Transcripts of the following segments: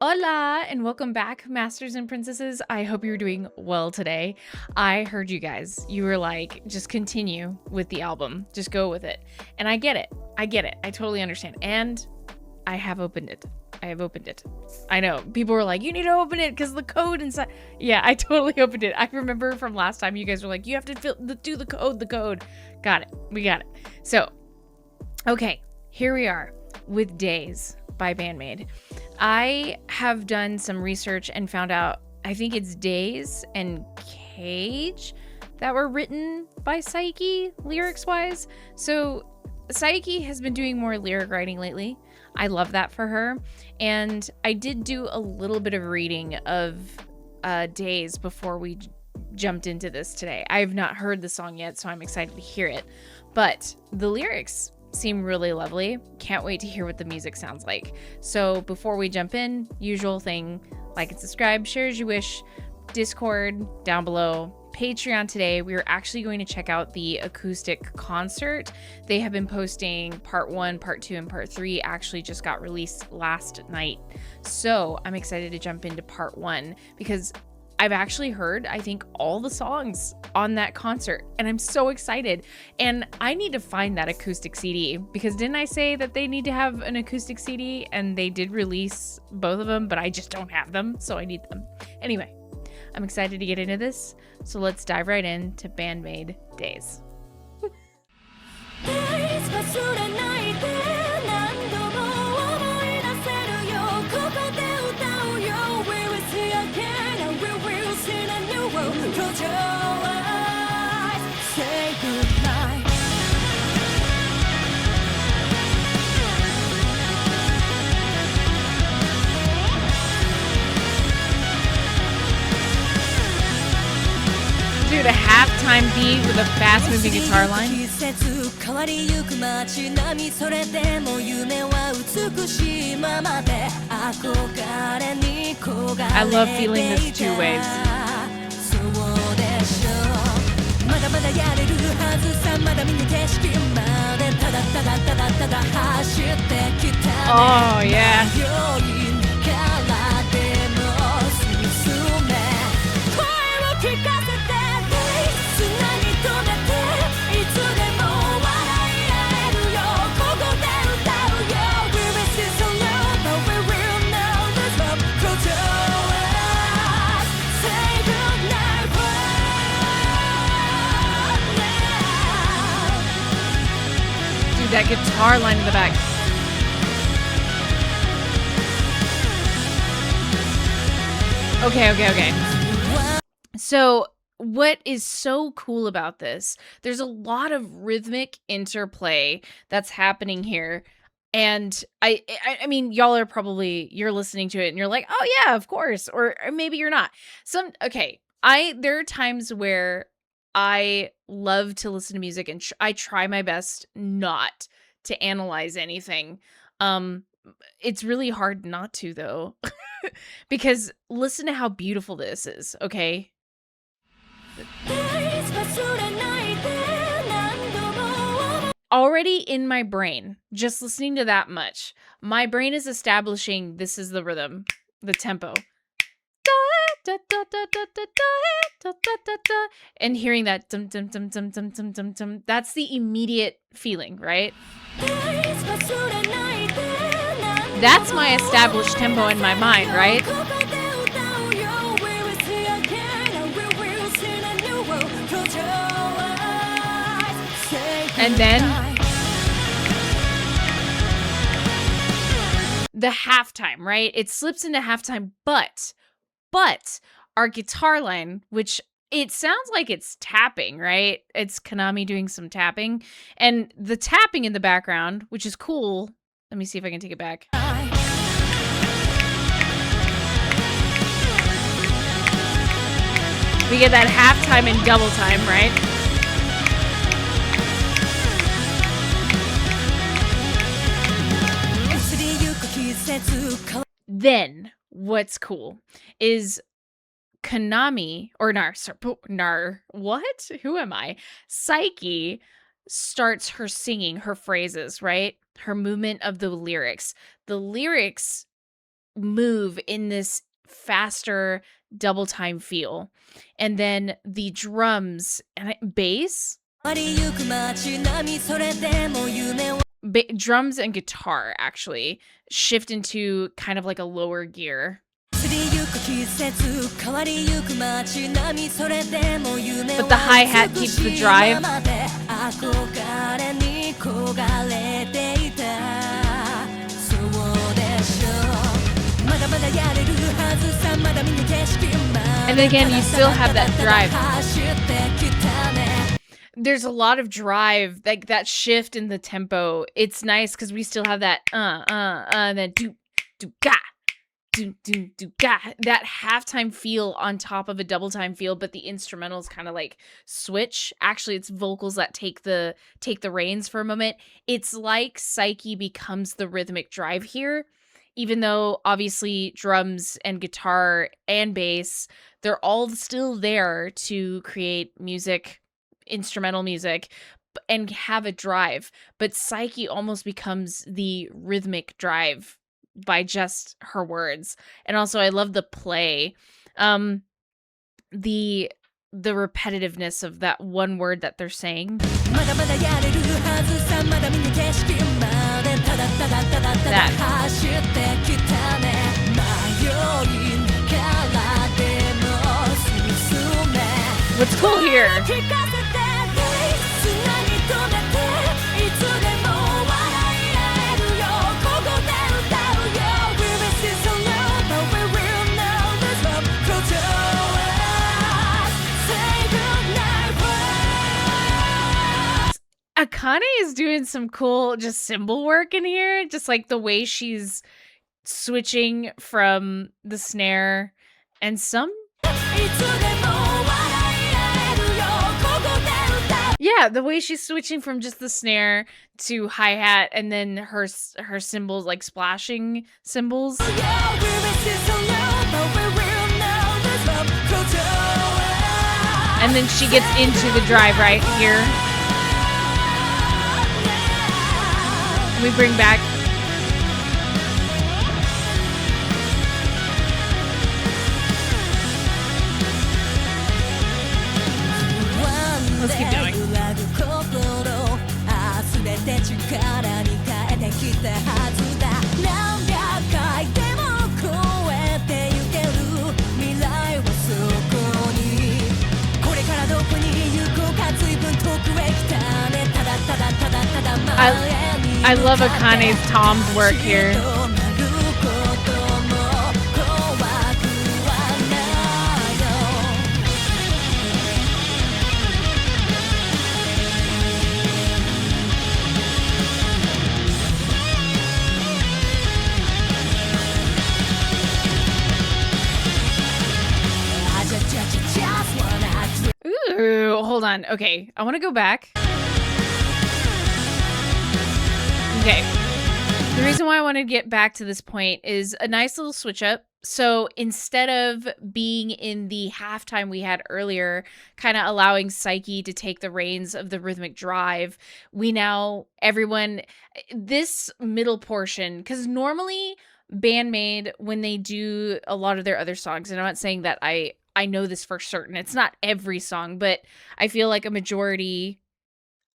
Hola and welcome back, Masters and Princesses. I hope you're doing well today. I heard you guys. You were like, just continue with the album. Just go with it. And I get it. I get it. I totally understand. And I have opened it. I have opened it. I know. People were like, you need to open it because the code inside. Yeah, I totally opened it. I remember from last time you guys were like, you have to do the code. Got it. We got it. So, okay, here we are with Days by BAND-MAID. I have done some research and found out, I think it's Days and Cage that were written by Psyche, lyrics-wise. So Psyche has been doing more lyric writing lately. I love that for her. And I did do a little bit of reading of Days before we jumped into this today. I have not heard the song yet, so I'm excited to hear it. But the lyrics seem really lovely. Can't wait to hear what the music sounds like. So before we jump in, usual thing, like and subscribe, share as you wish, Discord down below, Patreon today. We are actually going to check out the acoustic concert. They have been posting part 1, part 2, and part 3 actually just got released last night. So I'm excited to jump into part 1 because I've actually heard, I think, all the songs on that concert, and I'm so excited. And I need to find that acoustic CD because didn't I say that they need to have an acoustic CD? And they did release both of them, but I just don't have them, so I need them. Anyway, I'm excited to get into this, so let's dive right into BAND-MAID Days. Close your eyes, say goodnight. Dude, a halftime beat with a fast-moving guitar line. I love feeling this two ways. Oh yeah. That guitar line in the back. Okay. So what is so cool about this, there's a lot of rhythmic interplay that's happening here. And I mean, y'all are probably, you're listening to it and you're like, oh yeah, of course. Or maybe you're not. There are times where I love to listen to music and I try my best not to analyze anything. It's really hard not to though, because listen to how beautiful this is, okay? Already in my brain, just listening to that much, my brain is establishing this is the rhythm, the tempo. And hearing that dum dum dum dum dum dum dum dum, that's the immediate feeling, right? That's my established tempo in my mind, right? And then the halftime, right? It slips into halftime, but our guitar line, which it sounds like it's tapping, right? It's Konami doing some tapping, and the tapping in the background, which is cool. Let me see if I can take it back. We get that halftime and double time, right? Then what's cool is Konami or what? Who am I? Psyche starts her singing her phrases, right? Her movement of the lyrics. The lyrics move in this faster double time feel. And then the drums and bass, drums and guitar actually shift into kind of like a lower gear. But the hi-hat keeps the drive. And again, you still have that drive. There's a lot of drive, like that shift in the tempo. It's nice because we still have that and then do ga. That halftime feel on top of a double time feel, but the instrumentals kind of like switch. Actually, it's vocals that take the reins for a moment. It's like Psyche becomes the rhythmic drive here, even though obviously drums and guitar and bass, they're all still there to create music, instrumental music, and have a drive. But Psyche almost becomes the rhythmic drive by just her words. And also I love the play, the repetitiveness of that one word that they're saying. What's cool here, Akane is doing some cool just cymbal work in here, just like the way she's switching from the snare and some. Yeah, the way she's switching from just the snare to hi-hat and then her cymbals, like splashing cymbals. And then she gets into the drive right here. We bring back. Let's keep going. I love Akane's Tom's work here. Ooh, hold on. Okay, I want to go back. Okay. The reason why I want to get back to this point is a nice little switch up. So instead of being in the halftime we had earlier, kind of allowing Psyche to take the reins of the rhythmic drive, we now, this middle portion, because normally BAND-MAID, when they do a lot of their other songs, and I'm not saying that I know this for certain, it's not every song, but I feel like a majority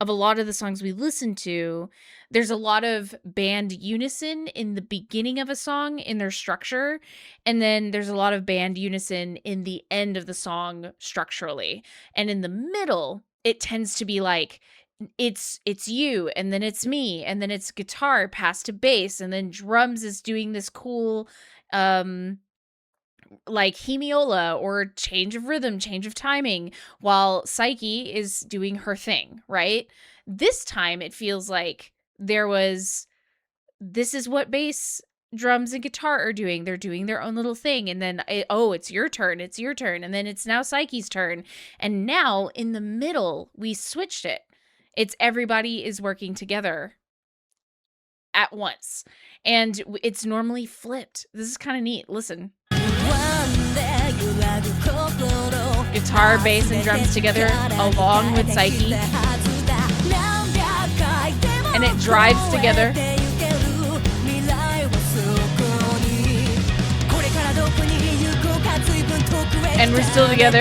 of a lot of the songs we listen to, there's a lot of band unison in the beginning of a song in their structure, and then there's a lot of band unison in the end of the song structurally. And in the middle, it tends to be like it's you, and then it's me, and then it's guitar passed to bass, and then drums is doing this cool like hemiola or change of rhythm, change of timing, while Psyche is doing her thing, right? This time it feels like this is what bass, drums, and guitar are doing. They're doing their own little thing. And then, it's your turn. It's your turn. And then it's now Psyche's turn. And now in the middle, we switched it. It's everybody is working together at once. And it's normally flipped. This is kind of neat. Listen. Guitar, bass, and drums together along with Psyche. And it drives together. And we're still together.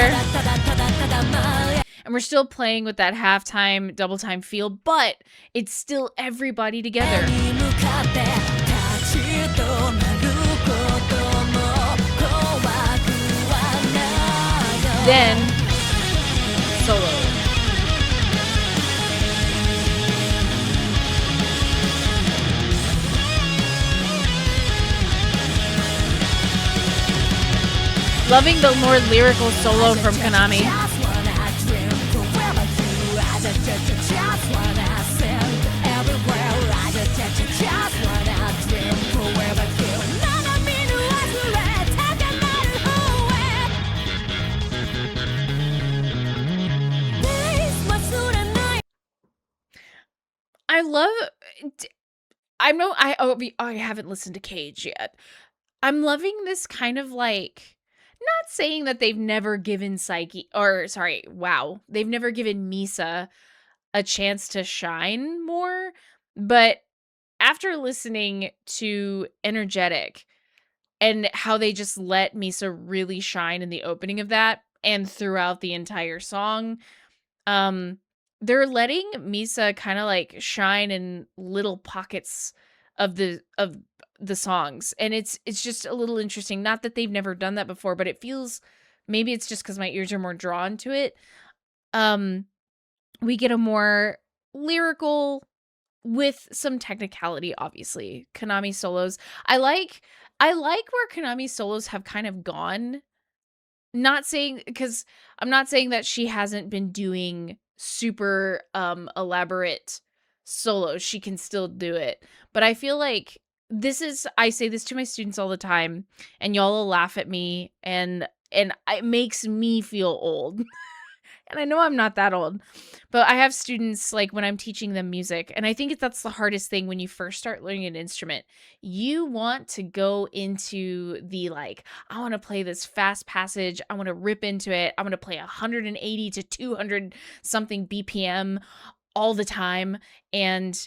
And we're still playing with that halftime, double time feel, but it's still everybody together. Then, solo. Loving the more lyrical solo from Konami. I love. I haven't listened to Cage yet. I'm loving this kind of like, not saying that they've never given they've never given Misa a chance to shine more, but after listening to Energetic and how they just let Misa really shine in the opening of that and throughout the entire song, they're letting Misa kind of like shine in little pockets of the songs, and it's just a little interesting. Not that they've never done that before, but it feels, maybe it's just because my ears are more drawn to it. We get a more lyrical with some technicality, obviously. Konami solos. I like where Konami solos have kind of gone. I'm not saying that she hasn't been doing super elaborate solos. She can still do it. But I feel like I say this to my students all the time, and y'all will laugh at me, and it makes me feel old. And I know I'm not that old, but I have students, like, when I'm teaching them music, and I think that's the hardest thing when you first start learning an instrument. You want to go into the, like, I want to play this fast passage. I want to rip into it. I want to play 180 to 200 something BPM all the time. And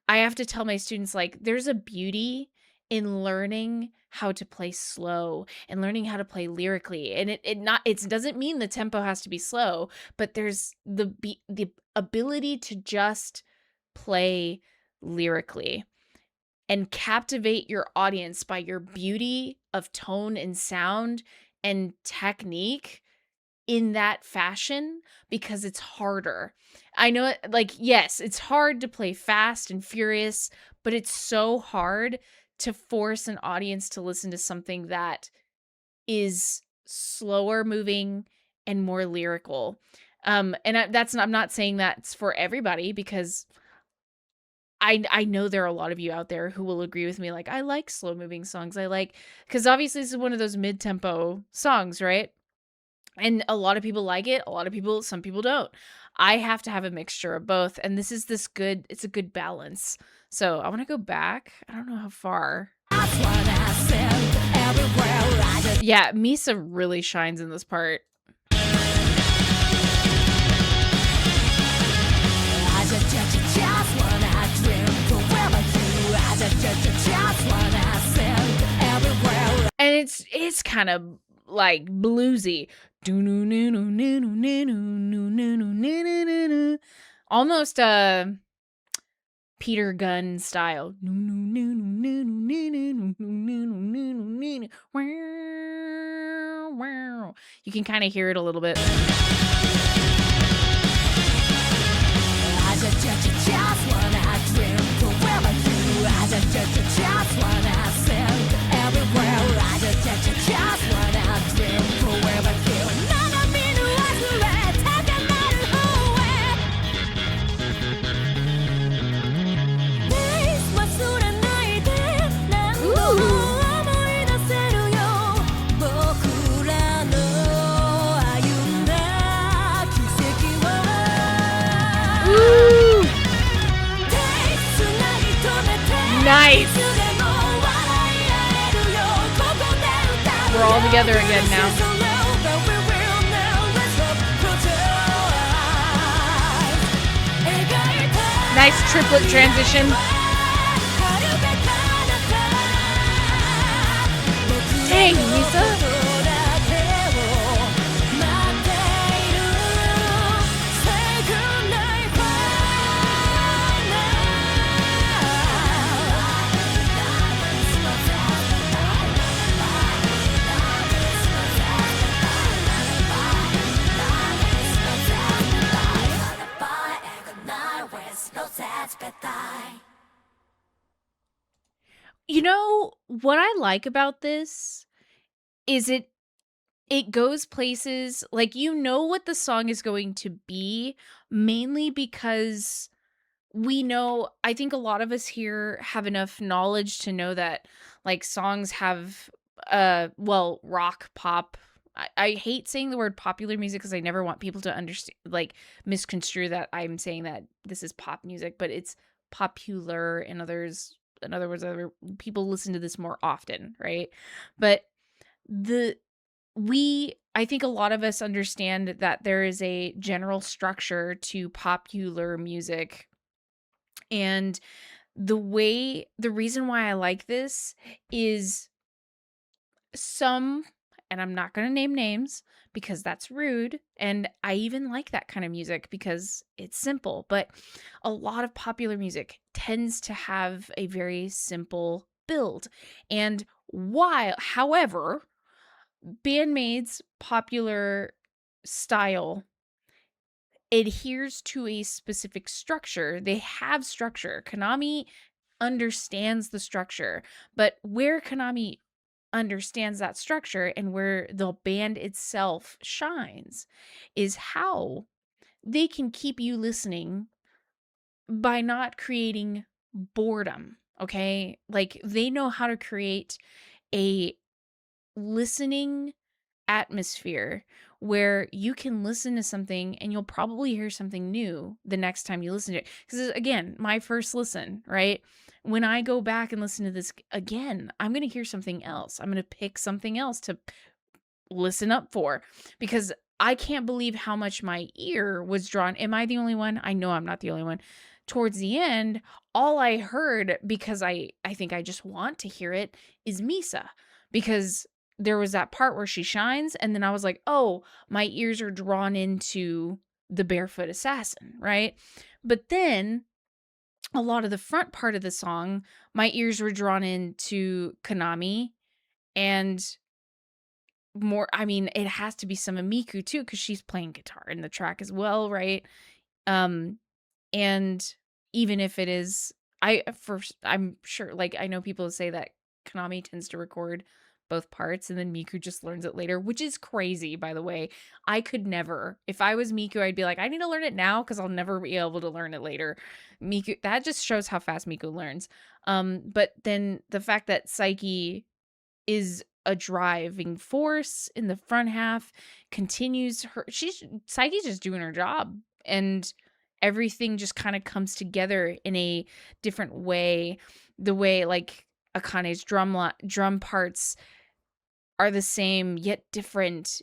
I have to tell my students, like, there's a beauty in learning how to play slow and learning how to play lyrically. And it doesn't mean the tempo has to be slow, but there's the ability to just play lyrically and captivate your audience by your beauty of tone and sound and technique in that fashion, because it's harder. I know, like, yes, it's hard to play fast and furious, but it's so hard to force an audience to listen to something that is slower moving and more lyrical. I'm not saying that's for everybody, because I know there are a lot of you out there who will agree with me. Like, I like slow moving songs. Because obviously this is one of those mid-tempo songs, right? And a lot of people like it. Some people don't. I have to have a mixture of both. And it's a good balance. So I want to go back. I don't know how far. Yeah, Misa really shines in this part. And it's kind of like bluesy. Almost Peter Gunn style. You can kind of hear it a little bit. Nice. We're all together again now. Nice triplet transition. Dang, Misa. what I like about this is it goes places, like, you know what the song is going to be, mainly because we know, I think a lot of us here have enough knowledge to know that, like, songs have, well, rock, pop. I hate saying the word popular music because I never want people to understand, like, misconstrue that I'm saying that this is pop music, but it's popular, in other words, other people listen to this more often, right? But the I think a lot of us understand that there is a general structure to popular music, and the reason why I like this is some, and I'm not going to name names because that's rude, and I even like that kind of music because it's simple, but a lot of popular music tends to have a very simple build. And however, BAND-MAID's popular style adheres to a specific structure. They have structure. Konami understands the structure, but where Konami understands that structure and where the band itself shines is how they can keep you listening by not creating boredom. Okay? Like, they know how to create a listening atmosphere where you can listen to something and you'll probably hear something new the next time you listen to it. Because again, my first listen, right? When I go back and listen to this again, I'm going to hear something else. I'm going to pick something else to listen up for, because I can't believe how much my ear was drawn. Am I the only one? I know I'm not the only one. Towards the end, all I heard, because I think I just want to hear it, is Misa, because there was that part where she shines, and then I was like, oh, my ears are drawn into the barefoot assassin, right? But then a lot of the front part of the song, my ears were drawn into Konami, and more, I mean, it has to be some of Miku too, because she's playing guitar in the track as well, right? Um, and even if it is, I'm sure, like, I know people say that Konami tends to record both parts and then Miku just learns it later, which is crazy, by the way. I could never. If I was Miku, I'd be like, I need to learn it now because I'll never be able to learn it later. Miku, that just shows how fast Miku learns. But then the fact that Psyche is a driving force in the front half, continues Psyche's just doing her job, and everything just kind of comes together in a different way. The way, like, Akane's drum parts are the same yet different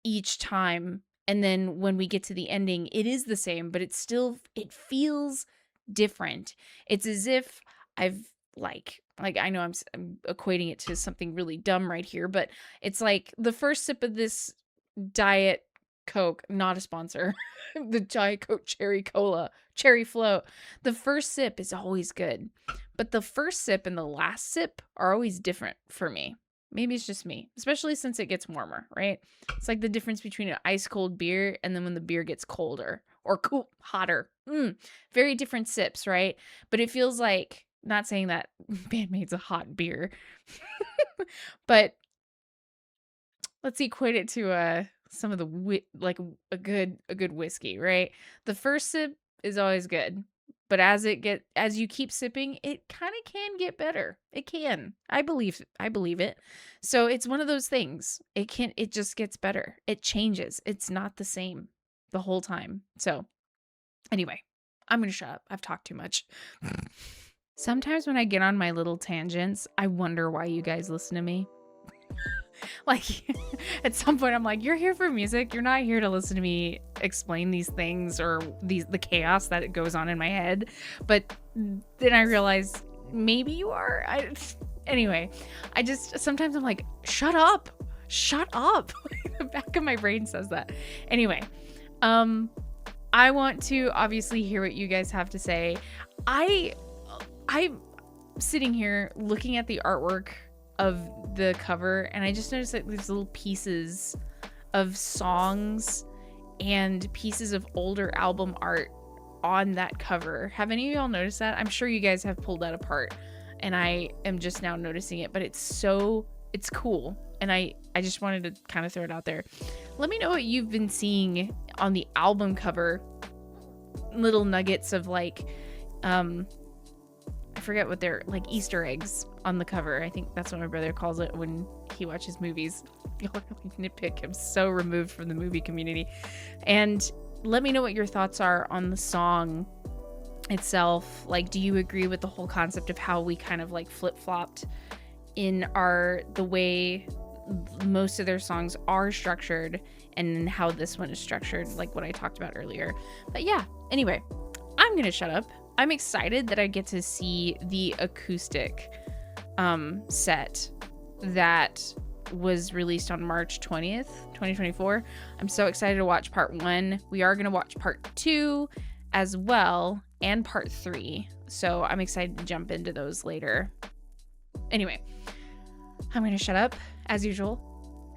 each time, and then when we get to the ending, it is the same, but it feels different. It's as if I've like I know I'm equating it to something really dumb right here, but it's like the first sip of this Diet Coke, not a sponsor, the Diet Coke Cherry Float. The first sip is always good, but the first sip and the last sip are always different for me. Maybe it's just me, especially since it gets warmer, right? It's like the difference between an ice cold beer and then when the beer gets colder or hotter. Very different sips, right? But it feels like, not saying that BAND-MAID's a hot beer, but let's equate it to some of the like a good whiskey, right? The first sip is always good, but as you keep sipping, it kind of can get better. It can. I believe it. So it's one of those things. It just gets better. It changes. It's not the same the whole time. So anyway, I'm going to shut up. I've talked too much. Sometimes when I get on my little tangents, I wonder why you guys listen to me. Like, at some point I'm like, you're here for music. You're not here to listen to me explain these things or the chaos that goes on in my head. But then I realize maybe you are. Anyway, sometimes I'm like, shut up. The back of my brain says that. Anyway, I want to obviously hear what you guys have to say. I'm sitting here looking at the artwork of the cover, and I just noticed that there's little pieces of songs and pieces of older album art on that cover. Have any of y'all noticed that? I'm sure you guys have pulled that apart and I am just now noticing it, but it's cool. And I just wanted to kind of throw it out there. Let me know what you've been seeing on the album cover. Little nuggets of like, I forget what they're like, Easter eggs on the cover. I think that's what my brother calls it when he watches movies. Y'all are like nitpick. I'm so removed from the movie community. And let me know what your thoughts are on the song itself. Like, do you agree with the whole concept of how we kind of like flip-flopped in the way most of their songs are structured and how this one is structured, like what I talked about earlier? But yeah, anyway, I'm gonna shut up. I'm excited that I get to see the acoustic set that was released on March 20th, 2024. I'm so excited to watch part 1. We are going to watch part 2 as well, and part 3. So I'm excited to jump into those later. Anyway, I'm going to shut up as usual.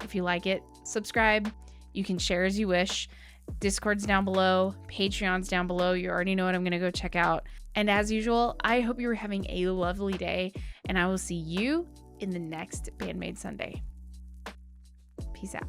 If you like it, subscribe. You can share as you wish. Discord's down below. Patreon's down below. You already know what I'm going to go check out. And as usual, I hope you're having a lovely day, and I will see you in the next BAND-MAID Sunday. Peace out.